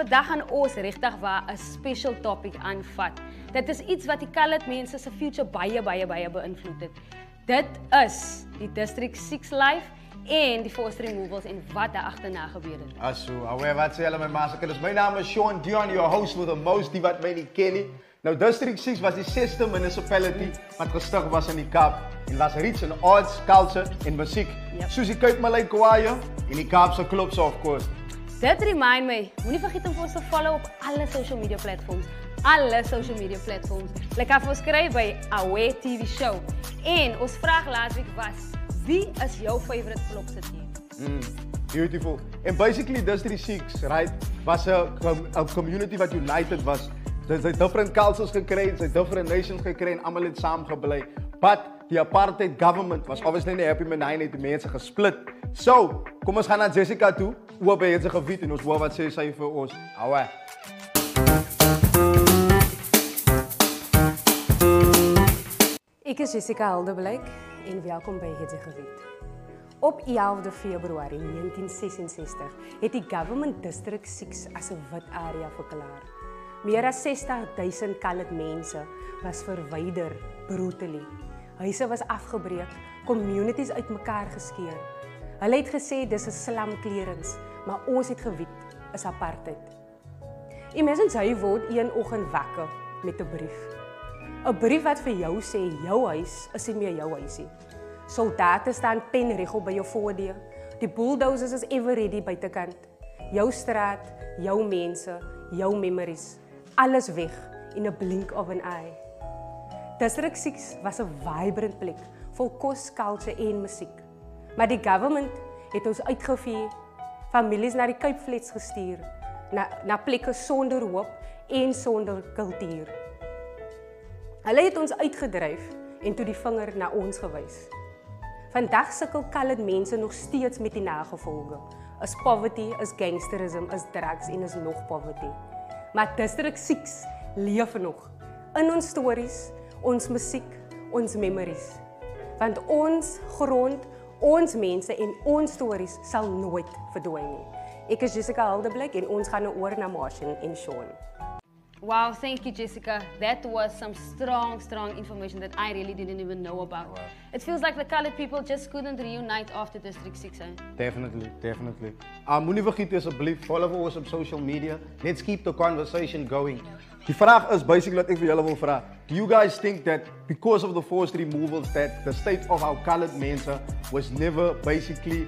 vandag gaan ons regtig waar 'n special topic aanvat. Dit is iets wat die colored mense se future baie beïnvloed het. Dit is die District 6 Life en die forced removals en wat daar agterna gebeur het. Aso, wat sê julle my massacres? My naam is Sean Dion, your host with the most, die wat my nie ken nie. Nou, District 6 was die 6ste municipality wat gestig was in die Kaap en was rich in arts, culture en musiek. Soos die Cape Malay Choir en die Kaapse Klubs, of course. Dit remind my, moenie vergeet om ons te follow op alle social media platforms. Alle social media platforms. Like af ons skryf by Away TV Show. En ons vraag laasweek was, wie is jou favorite klopse team? Beautiful. And basically District 6, right, was a community wat united was. Sy different cultures gekry, sy different nations gekry en almal het saam gebly. But die apartheid government was obviously nie happy met die mense gesplit. So, kom ons gaan na Jessica toe. Oor by het sy geviet en ons hoor wat sê sy vir ons. Awe. Ek is Jessica Haldeblyk en welkom by Het Sy Geweet. Op 11 Februarie 1966 het die Government District 6 as 'n wit area verklaar. Meer as 60,000 colored mense was verwyder brutally. Huise was afgebreek, communities uitmekaar geskeur. Hulle het gesê dis 'n slamklerings, maar ons het geweet is apartheid. Imagine jy word een oggend wakker met 'n brief. 'n Brief wat vir jou sê jou huis is nie meer jou huisie. Soldate staan penregop by jou voordeur. Die bulldozers is ever ready buitekant. Jou straat, jou mense, jou memories. Alles weg in 'n blink of an eye. District 6 was 'n vibrant plek vol kos, culture en musiek. Maar die government het ons uitgevee, families na die Cape Flats gestuur, na plekke sonder hoop en sonder kultuur. Hulle het ons uitgedryf en toe die vinger na ons gewys. Vandag sukkel colored mense nog steeds met die nagevolge. Is poverty, is gangsterism, is drugs en is nog poverty. Maar District 6 leef nog in ons stories, ons musiek, ons memories. Want ons grond, ons mense en ons stories sal nooit verdwyn nie. Ek is Jessica Haldeblyk en ons gaan nou oor na Martian en Sean. Wow, thank you, Jessica. That was some strong information that I really didn't even know about. Wow. It feels like the colored people just couldn't reunite after District 6, eh? Definitely. Moenie vergeet asseblief, follow ons op social media. Let's keep the conversation going. Die vraag is basically wat ek vir julle wil vra. Do you guys think that because of the forced removals that the state of our colored mense was never basically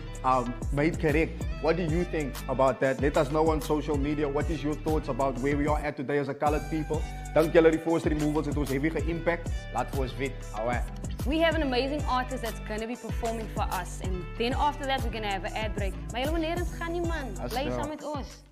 made correct? What do you think about that? Let us know on social media. What is your thoughts about where we are at today as a colored people? Dank julle die forced removals, het ons hevige impact. Laat vir ons weet. Alright. We have an amazing artist that's going to be performing for us. And then after that, we're going to have an ad break. Maar julle wanneer eens gaan nie, man. Bly saam met ons.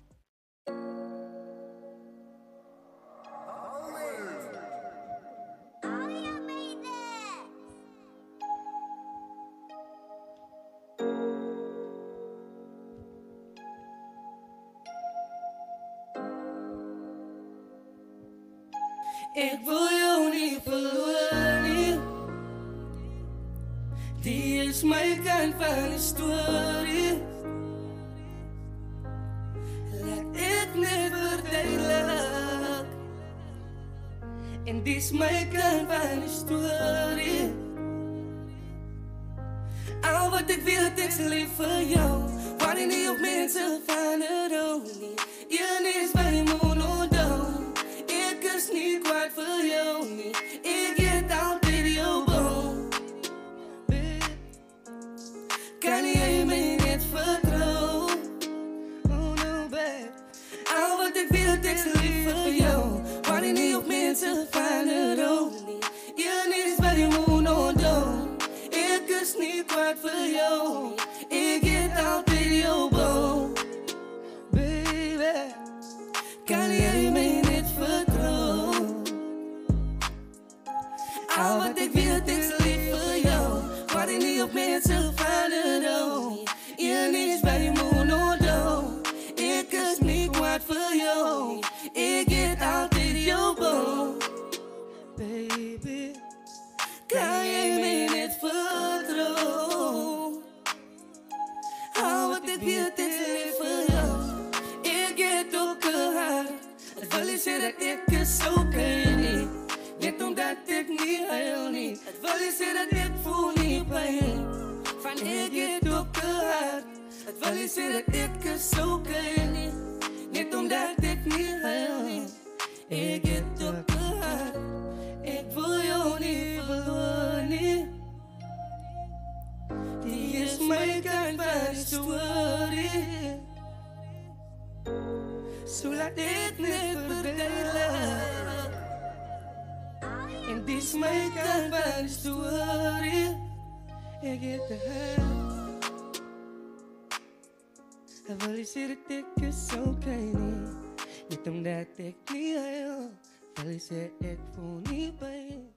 Ik wil jou niet verloren. Die is mijn kant van de story. Laat ik net verduidelijk. En die is mijn kant van de story. Al wat ik wil, het is lief voor jou. Waarin niet op mensen van de olie. Je is bij me monodon. Ik is niet kwaad voor jou niet. Ik get altijd jouw boom. Kan jij mij niet vertrouwen? Oh no babe. Al wat ik wil, het is lief voor jou. Waarin niet op mensen van de olie. Je is bij me monodon. Ik is niet kwaad voor jou. Ik get altijd jouw boom. Baby. Kan jij mij niet vertrouwen? Al wat ik wil, het is lief voor jou. Waarin niet op mensen van de olie. Je is bij je monodon. Ik is niet kwaad voor jou. Ik get altijd jouw boom. Baby, kan jij mij niet vertrouwen? Al wat ik wil, het is lief voor jou. Ik get ook een dat ik is oké niet. Net omdat ik niet huil niet. Het wil je zeggen dat ik voel niet pijn. Van ik het op de hart. Het wil je zeggen dat ik is oké niet. Net omdat ik niet huil niet. Ik het op de hart. Ik wil jou niet verloren niet. Die is mijn kant van de story. Zo laat ik niet verdelen. En die is mijn kant van de story. Ik heb de huil. En wil je zeggen dat ik is oké niet. Niet omdat ik niet huil. Wil je zeggen ik voel niet pijn.